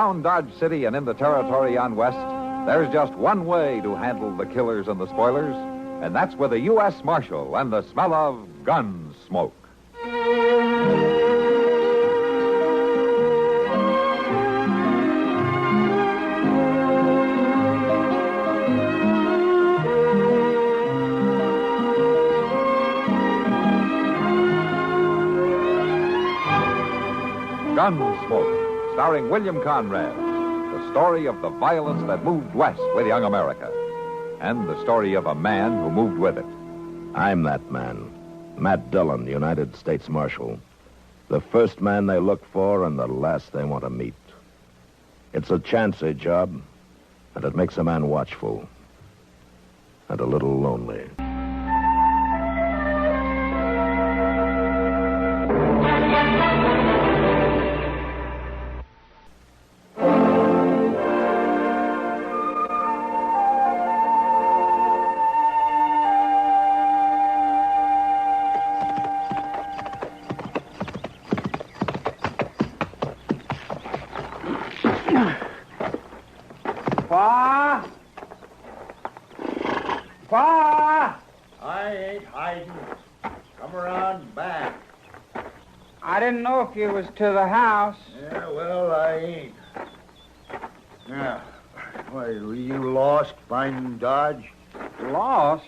Around Dodge City and in the territory on west, there's just one way to handle the killers and the spoilers, and that's with a U.S. Marshal and the smell of Gunsmoke. Gunsmoke, starring William Conrad, the story of the violence that moved west with young America, and the story of a man who moved with it. I'm that man, Matt Dillon, United States Marshal. The first man they look for and the last they want to meet. It's a chancy job, and it makes a man watchful and a little lonely. Pa! I ain't hiding. Come around back. I didn't know if you was to the house. Yeah, well, I ain't. Yeah. Why, were you lost finding Dodge? Lost?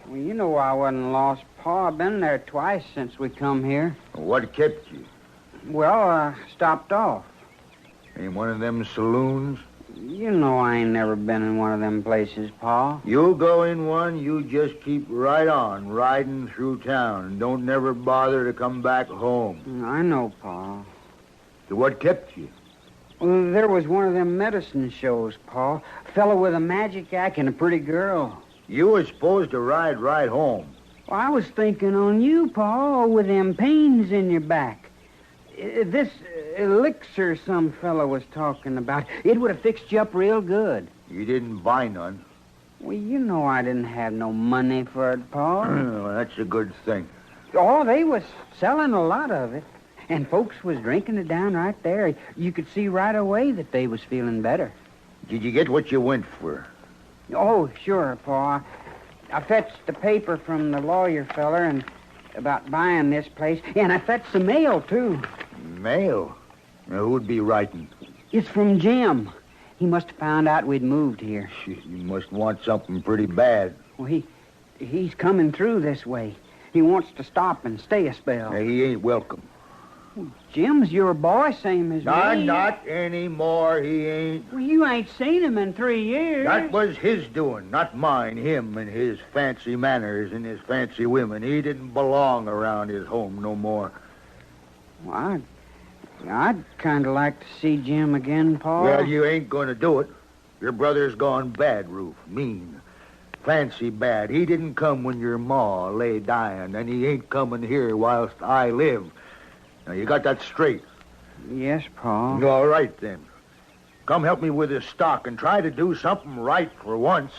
Well, you know I wasn't lost, Pa. I've been there twice since we come here. What kept you? Well, I stopped off. In one of them saloons? You know I ain't never been in one of them places, Pa. You go in one, you just keep right on, riding through town, and don't never bother to come back home. I know, Pa. So what kept you? Well, there was one of them medicine shows, Pa. A fellow with a magic act and a pretty girl. You was supposed to ride right home. Well, I was thinking on you, Pa, with them pains in your back. This elixir some fellow was talking about, it would have fixed you up real good. You didn't buy none. Well, you know I didn't have no money for it, Pa. Well, that's a good thing. Oh, they was selling a lot of it. And folks was drinking it down right there. You could see right away that they was feeling better. Did you get what you went for? Oh, sure, Pa. I fetched the paper from the lawyer feller and about buying this place. And I fetched the mail, too. Mail? Now, who'd be writing? It's from Jim. He must have found out we'd moved here. You must want something pretty bad. Well, he's coming through this way. He wants to stop and stay a spell. Now, he ain't welcome. Well, Jim's your boy, same as me. Not anymore, he ain't. Well, you ain't seen him in 3 years. That was his doing, not mine. Him and his fancy manners and his fancy women. He didn't belong around his home no more. Well, I'd kind of like to see Jim again, Pa. Well, you ain't going to do it. Your brother's gone bad, Ruth. Mean. Fancy bad. He didn't come when your ma lay dying, and he ain't coming here whilst I live. Now, you got that straight? Yes, Pa. All right, then. Come help me with this stock and try to do something right for once.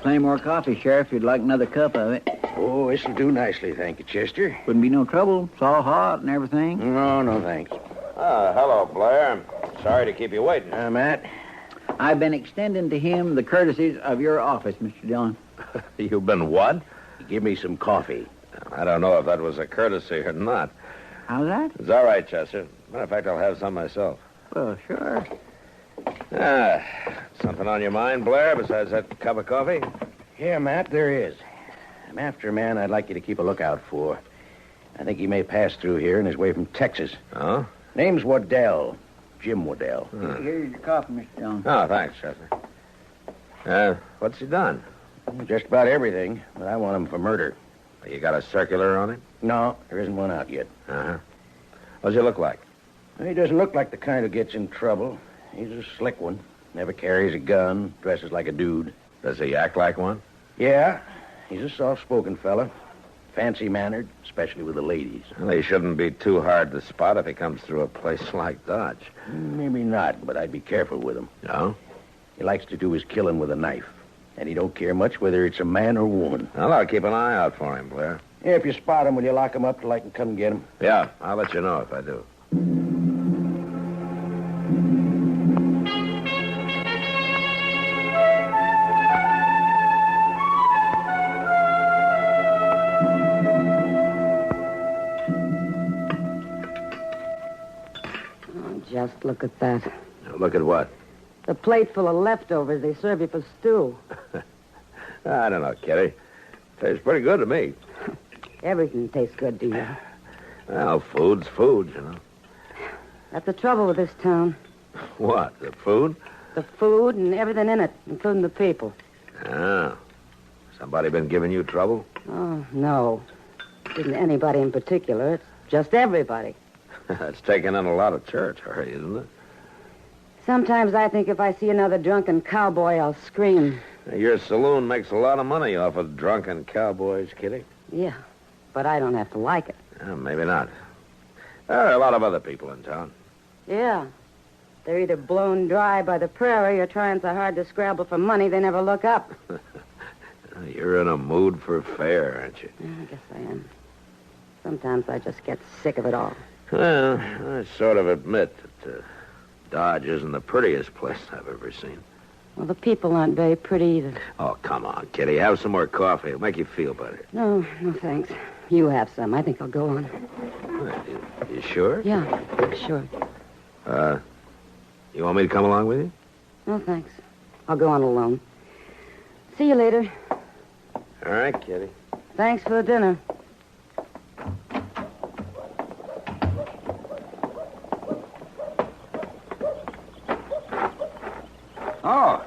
Plenty more coffee, Sheriff, if you'd like another cup of it. Oh, this'll do nicely, thank you, Chester. Wouldn't be no trouble. It's all hot and everything. No, thanks. Hello, Blair. Sorry to keep you waiting. Matt? I've been extending to him the courtesies of your office, Mr. Dillon. You've been what? Give me some coffee. I don't know if that was a courtesy or not. How's that? It's all right, Chester. Matter of fact, I'll have some myself. Well, sure. Something on your mind, Blair, besides that cup of coffee? Yeah, Matt, there is. I'm after a man I'd like you to keep a lookout for. I think he may pass through here on his way from Texas. Oh? Name's Waddell. Jim Waddell. Here's your coffee, Mr. Dillon. Oh, thanks, Chester. What's he done? Just about everything, but I want him for murder. You got a circular on him? No, there isn't one out yet. Uh-huh. What does he look like? He doesn't look like the kind who gets in trouble. He's a slick one. Never carries a gun, dresses like a dude. Does he act like one? Yeah, he's a soft-spoken fella. fancy-mannered, especially with the ladies. Well, he shouldn't be too hard to spot if he comes through a place like Dodge. Maybe not, but I'd be careful with him. No? He likes to do his killing with a knife, and he don't care much whether it's a man or woman. Well, I'll keep an eye out for him, Blair. Yeah, if you spot him, will you lock him up till I can come get him? Yeah, I'll let you know if I do. Just look at that. Look at what? The plate full of leftovers they serve you for stew. I don't know, Kitty. Tastes pretty good to me. Everything tastes good to you. Well, food's food, you know. That's the trouble with this town. What, the food? The food and everything in it, including the people. Ah. Somebody been giving you trouble? Oh, no. It isn't anybody in particular. It's just everybody. That's taking in a lot of territory, isn't it? Sometimes I think if I see another drunken cowboy, I'll scream. Your saloon makes a lot of money off of drunken cowboys, Kitty. Yeah, but I don't have to like it. Maybe not. There are a lot of other people in town. Yeah. They're either blown dry by the prairie or trying so hard to scrabble for money they never look up. You're in a mood for fare, aren't you? I guess I am. Sometimes I just get sick of it all. Well, I sort of admit that Dodge isn't the prettiest place I've ever seen. Well, the people aren't very pretty either. Oh, come on, Kitty. Have some more coffee. It'll make you feel better. No, thanks. You have some. I think I'll go on. You sure? Yeah, sure. You want me to come along with you? No, thanks. I'll go on alone. See you later. All right, Kitty. Thanks for the dinner. Oh,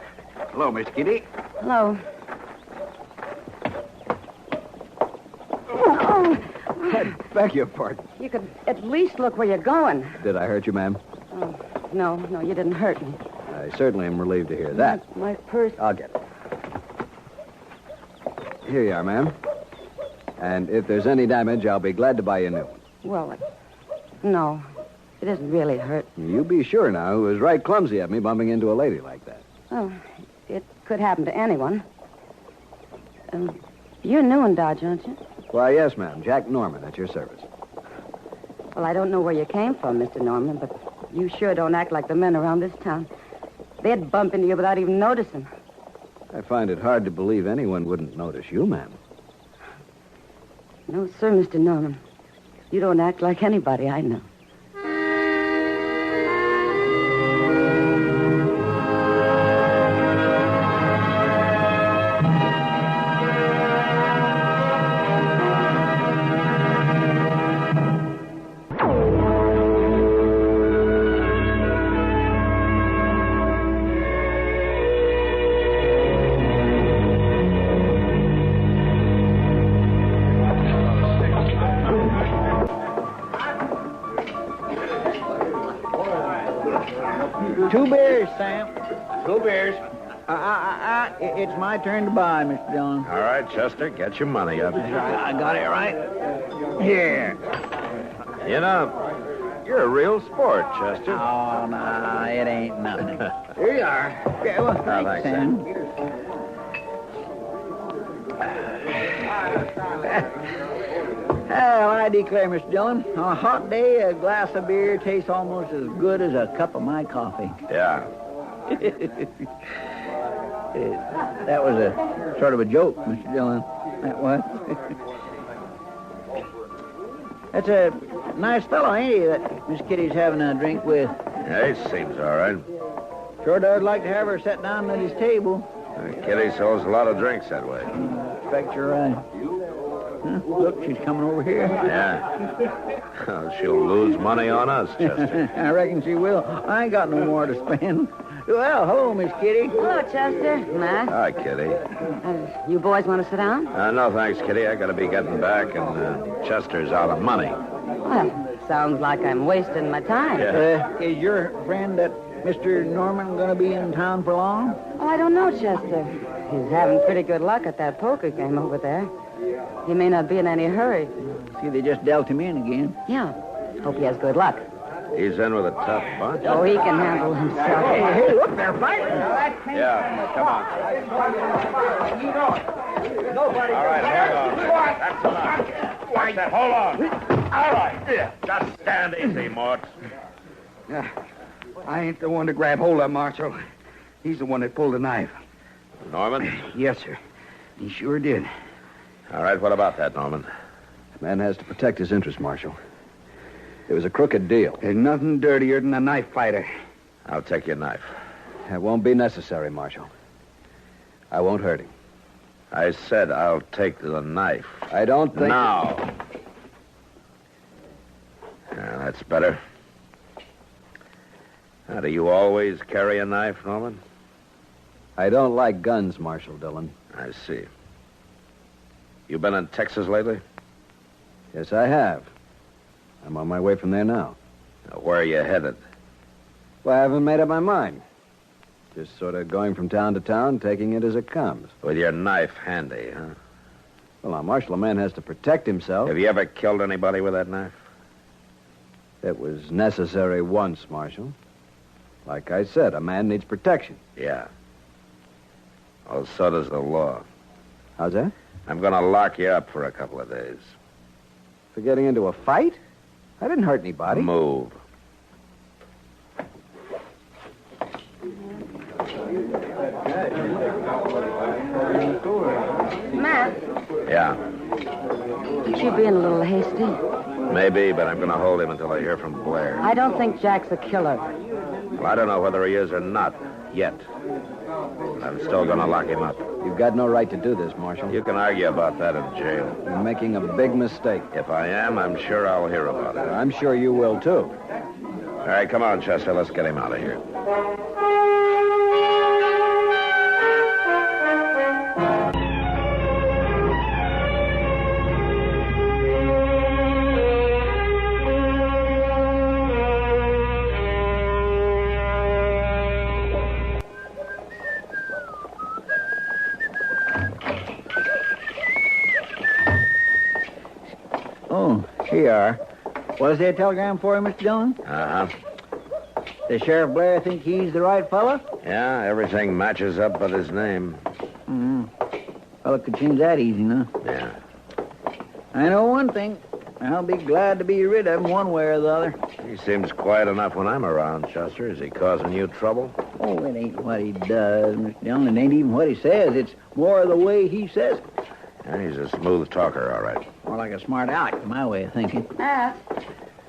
hello, Miss Kitty. Hello. I beg your pardon. You could at least look where you're going. Did I hurt you, ma'am? Oh, no, you didn't hurt me. I certainly am relieved to hear that. My purse. I'll get it. Here you are, ma'am. And if there's any damage, I'll be glad to buy you a new one. Well, no, it isn't really hurt. You be sure now. It was right clumsy of me bumping into a lady like that. Oh, it could happen to anyone. You're new in Dodge, aren't you? Why, yes, ma'am. Jack Norman, at your service. Well, I don't know where you came from, Mr. Norman, but you sure don't act like the men around this town. They'd bump into you without even noticing. I find it hard to believe anyone wouldn't notice you, ma'am. No, sir, Mr. Norman. You don't act like anybody I know. Two beers, Sam. 2 beers. It's my turn to buy, Mr. Dillon. All right, Chester, get your money up. I got it right here. You know, you're a real sport, Chester. Oh, no, it ain't nothing. Here you are. Yeah, well, thanks, Sam. Well, I declare, Mr. Dillon, on a hot day, a glass of beer tastes almost as good as a cup of my coffee. Yeah. That was a sort of a joke, Mr. Dillon. That was. That's a nice fellow, ain't he, that Miss Kitty's having a drink with? Yeah, he seems all right. Sure does like to have her sit down at his table. Kitty sells a lot of drinks that way. Expect you're right. Huh? Look, she's coming over here. Yeah. She'll lose money on us, Chester. I reckon she will. I ain't got no more to spend. Well, hello, Miss Kitty. Hello, Chester. Matt. Hi, Kitty. You boys want to sit down? No, thanks, Kitty. I gotta be getting back, and Chester's out of money. Well, sounds like I'm wasting my time. Yeah. Is your friend, that Mr. Norman, going to be in town for long? Oh, I don't know, Chester. He's having pretty good luck at that poker game over there. He may not be in any hurry. See, they just dealt him in again. Yeah. Hope he has good luck. He's in with a tough bunch. Oh, he can handle himself. Hey, look, they're fighting. Yeah, come on. All right, hang on. That's enough. Watch that. Hold on. All right. Yeah. Just stand easy, Mort. Yeah. I ain't the one to grab hold of, Marshal. He's the one that pulled the knife. Norman? Yes, sir. He sure did. All right, what about that, Norman? The man has to protect his interests, Marshal. It was a crooked deal. There's nothing dirtier than a knife fighter. I'll take your knife. It won't be necessary, Marshal. I won't hurt him. I said I'll take the knife. I don't think... Now. Yeah, that's better. Now, do you always carry a knife, Norman? I don't like guns, Marshal Dillon. I see. You been in Texas lately? Yes, I have. I'm on my way from there now. Now, where are you headed? Well, I haven't made up my mind. Just sort of going from town to town, taking it as it comes. With your knife handy, huh? Well, now, Marshal, a man has to protect himself. Have you ever killed anybody with that knife? It was necessary once, Marshal. Like I said, a man needs protection. Yeah. Well, so does the law. How's that? I'm going to lock you up for a couple of days. For getting into a fight? I didn't hurt anybody. Move. Matt, Yeah, aren't you being a little hasty? maybe, but I'm going to hold him until I hear from Blair. I don't think Jack's a killer. Well, I don't know whether he is or not yet. But I'm still going to lock him up. You've got no right to do this, Marshal. You can argue about that in jail. You're making a big mistake. If I am, I'm sure I'll hear about it. I'm sure you will, too. All right, come on, Chester. Let's get him out of here. Oh, here you are. Was there a telegram for you, Mr. Dillon? Uh-huh. Does Sheriff Blair think he's the right fellow? Yeah, everything matches up but his name. Mm-hmm. Well, it could change that easy, huh? Yeah. I know one thing. I'll be glad to be rid of him one way or the other. He seems quiet enough when I'm around, Chester. Is he causing you trouble? Oh, it ain't what he does, Mr. Dillon. It ain't even what he says. It's more the way he says it. Yeah, he's a smooth talker, all right. More like a smart aleck, my way of thinking. Matt,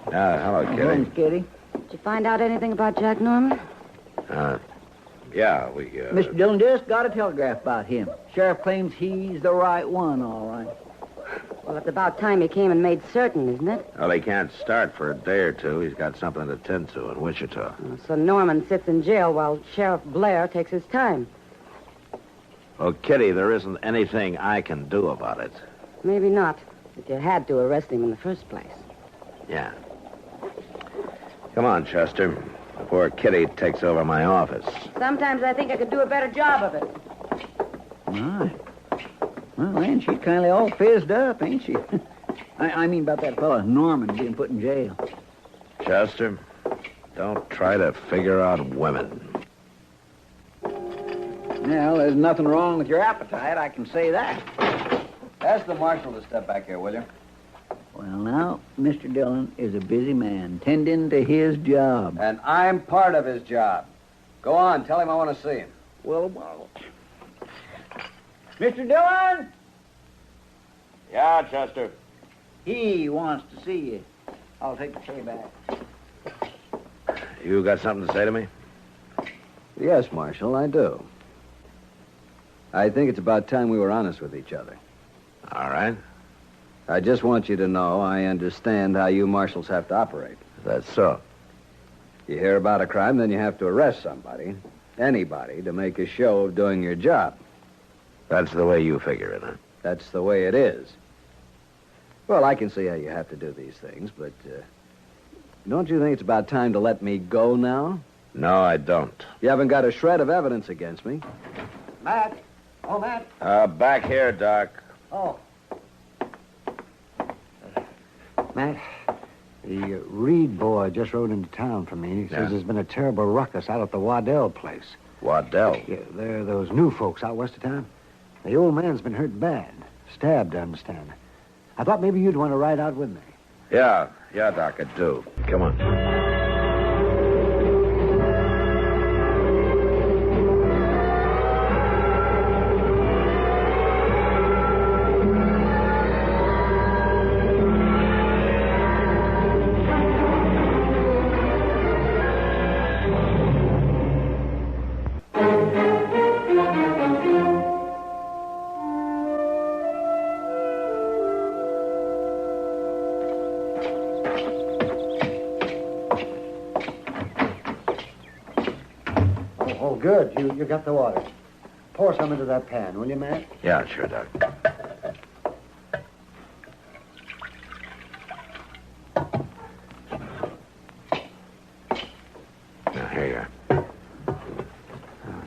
Hello, Kitty. Thanks, Kitty. did you find out anything about Jack Norman? Yeah, we... Mr. Dillon just got a telegraph about him. Sheriff claims he's the right one, all right. Well, it's about time he came and made certain, isn't it? Well, he can't start for a day or two. He's got something to tend to in Wichita. So Norman sits in jail while Sheriff Blair takes his time. Well, Kitty, there isn't anything I can do about it. Maybe not, but you had to arrest him in the first place. Yeah. Come on, Chester, before Kitty takes over my office. Sometimes I think I could do a better job of it. My. Well, ain't she kindly all fizzed up, ain't she? I mean about that fella Norman being put in jail. Chester, don't try to figure out women. Well, there's nothing wrong with your appetite, I can say that. Ask the marshal to step back here, will you? Well, now, Mr. Dillon is a busy man, tending to his job. And I'm part of his job. Go on, tell him I want to see him. Well, Mr. Dillon, Yeah, Chester. he wants to see you. I'll take the tray back. You got something to say to me? Yes, Marshal, I do. I think it's about time we were honest with each other. All right. I just want you to know I understand how you marshals have to operate. That's so. You hear about a crime, then you have to arrest somebody, anybody, to make a show of doing your job. That's the way you figure it, huh? That's the way it is. Well, I can see how you have to do these things, but don't you think it's about time to let me go now? No, I don't. You haven't got a shred of evidence against me. Matt. Oh, Matt. Back here, Doc. Oh. Matt, the Reed boy just rode into town for me. He says there's been a terrible ruckus out at the Waddell place. Waddell? Yeah, there are those new folks out west of town. The old man's been hurt bad. Stabbed, I understand. I thought maybe you'd want to ride out with me. Yeah, Doc, I do. Come on. Oh, good. You got the water. Pour some into that pan, will you, Matt? Yeah, sure, Doc. Now, here you are. Oh,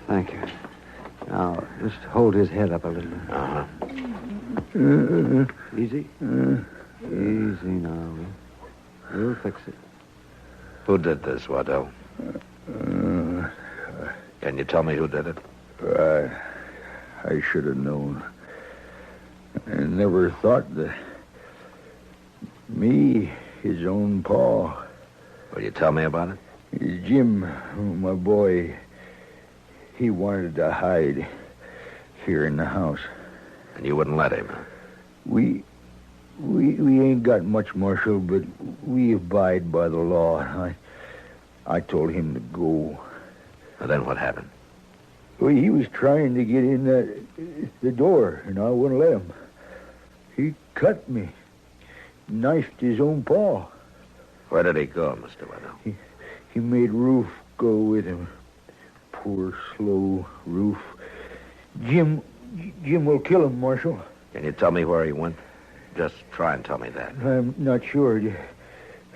thank you. Now, just hold his head up a little. Uh-huh. Easy. Easy now. We'll fix it. Who did this, Waddell? Can you tell me who did it? I should have known. I never thought that me, his own pa. Will you tell me about it? Jim, my boy, he wanted to hide here in the house. And you wouldn't let him, huh? We ain't got much, Marshal, but we abide by the law. I told him to go. Well, then what happened? Well, he was trying to get in the door, and I wouldn't let him. He cut me. Knifed his own paw. Where did he go, Mr. Waddell? He made Roof go with him. Poor, slow Roof. Jim will kill him, Marshal. Can you tell me where he went? Just try and tell me that. I'm not sure.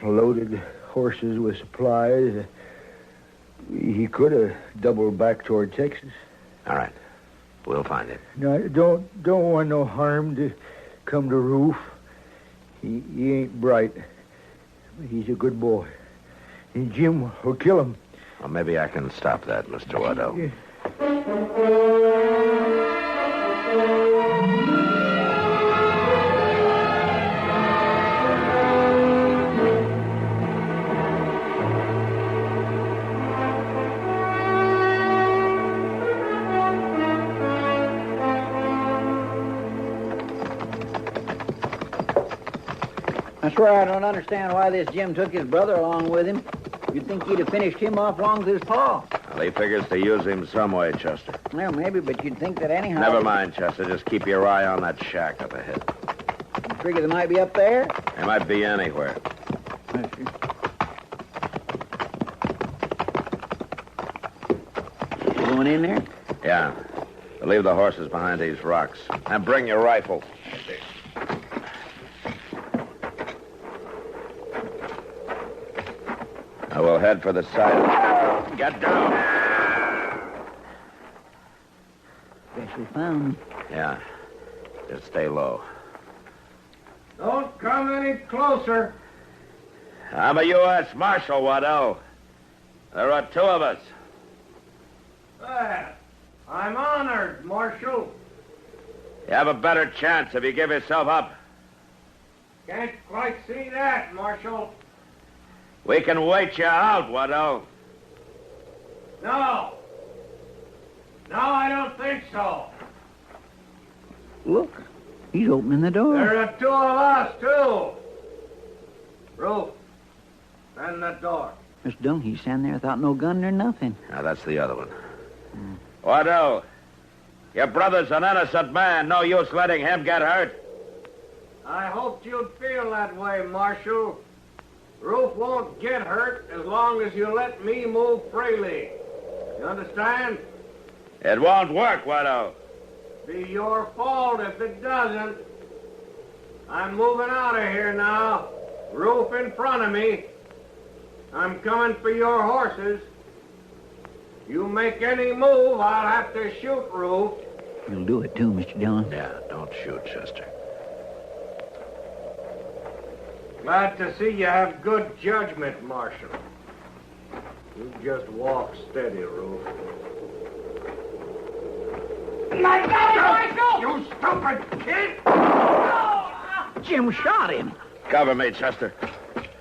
Loaded horses with supplies. He could have doubled back toward Texas. All right. We'll find him. No, don't want no harm to come to Roof. He ain't bright. He's a good boy. And Jim will kill him. Well, maybe I can stop that, Mr. Waddell. Yeah. I swear I don't understand why this Jim took his brother along with him. You'd think he'd have finished him off long with his paw. Well, he figures to use him some way, Chester. Well, maybe, but you'd think that anyhow... Never mind, Chester. Just keep your eye on that shack up ahead. You figure they might be up there? They might be anywhere. You going in there? Yeah. But leave the horses behind these rocks. And bring your rifle. I will head for the side. Get down. Guess we found him. Yeah. Just stay low. Don't come any closer. I'm a U.S. Marshal, Waddell. There are two of us. Well, I'm honored, Marshal. You have a better chance if you give yourself up. Can't quite see that, Marshal. We can wait you out, Waddell. No. No, I don't think so. Look, he's opening the door. There are two of us, too. Roof, and the door. Mr. Dillon, he's standing there without no gun or nothing. Now, that's the other one. Waddell, your brother's an innocent man. No use letting him get hurt. I hoped you'd feel that way, Marshal. Roof won't get hurt as long as you let me move freely. You understand? It won't work, Waddell. Be your fault if it doesn't. I'm moving out of here now. Roof in front of me. I'm coming for your horses. You make any move, I'll have to shoot Roof. You'll do it, too, Mr. Dillon. Yeah, don't shoot, Chester. Glad to see you have good judgment, Marshal. You just walk steady, Ruth. My God, Marshal! You stupid kid! Jim shot him. Cover me, Chester.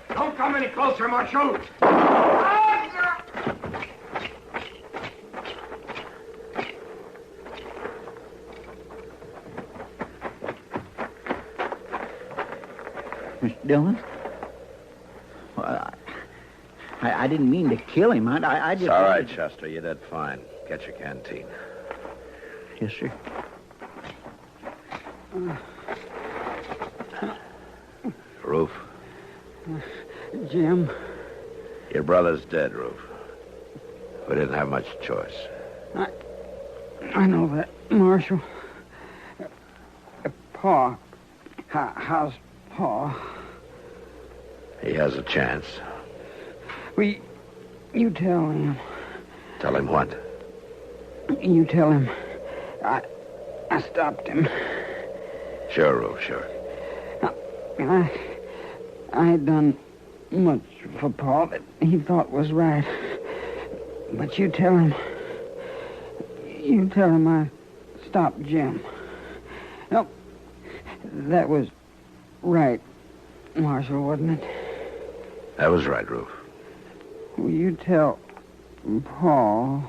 Don't come any closer, Marshal. Mr. Dillon? Well, I didn't mean to kill him. I just... It's all right, Chester. You did fine. Get your canteen. Yes, sir. Roof, Jim, your brother's dead, Roof. We didn't have much choice. I know that, Marshal. Pa, how's Pa? He has a chance. You tell him. Tell him what? You tell him. I stopped him. Sure, Roof, sure. I had done much for Pa that he thought was right. But you tell him. You tell him I stopped Jim. No, that was right, Marshal, wasn't it? That was right, Roof. Will you tell Paul?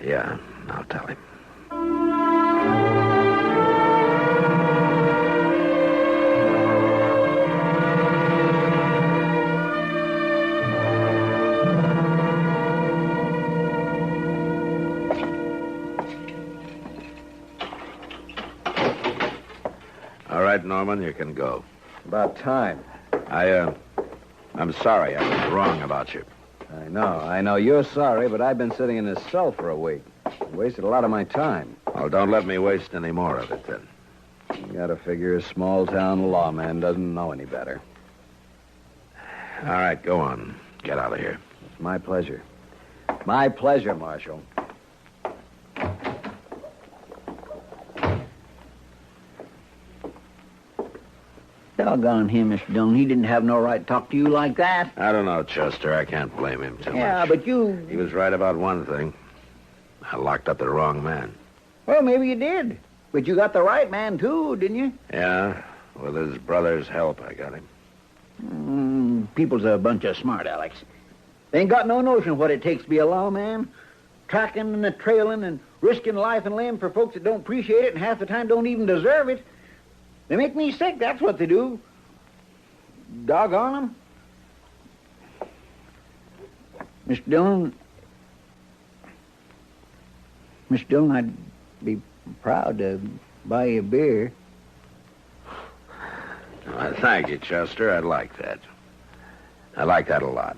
Yeah, I'll tell him. All right, Norman, you can go. About time. I'm sorry. I was wrong about you. I know. You're sorry, but I've been sitting in this cell for a week. Wasted a lot of my time. Well, don't let me waste any more of it, then. You gotta figure a small-town lawman doesn't know any better. All right, go on. Get out of here. It's my pleasure. My pleasure, Marshal. Doggone him, Mr. Dillon. He didn't have no right to talk to you like that. I don't know, Chester. I can't blame him too much. Yeah, but you... He was right about one thing. I locked up the wrong man. Well, maybe you did. But you got the right man, too, didn't you? Yeah, with his brother's help, I got him. People's a bunch of smart Alecks. They ain't got no notion what it takes to be a lawman. Tracking and trailing and risking life and limb for folks that don't appreciate it and half the time don't even deserve it. They make me sick, that's what they do. Doggone them. Mr. Dillon, I'd be proud to buy you a beer. Well, thank you, Chester. I'd like that. I like that a lot.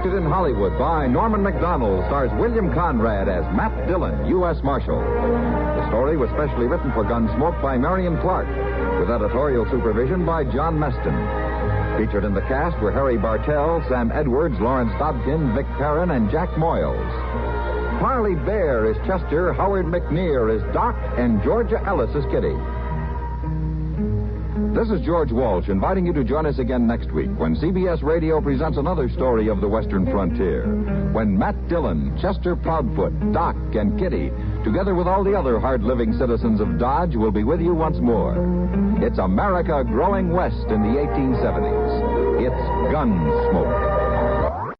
In Hollywood by Norman Macdonnell, stars William Conrad as Matt Dillon, U.S. Marshal. The story was specially written for Gunsmoke by Marion Clark, with editorial supervision by John Meston. Featured in the cast were Harry Bartell, Sam Edwards, Lawrence Dobkin, Vic Perrin, and Jack Moyles. Parley Bear is Chester, Howard McNear is Doc, and Georgia Ellis is Kitty. This is George Walsh inviting you to join us again next week when CBS Radio presents another story of the Western frontier. When Matt Dillon, Chester Proudfoot, Doc, and Kitty, together with all the other hard-living citizens of Dodge, will be with you once more. It's America growing west in the 1870s. It's Gunsmoke.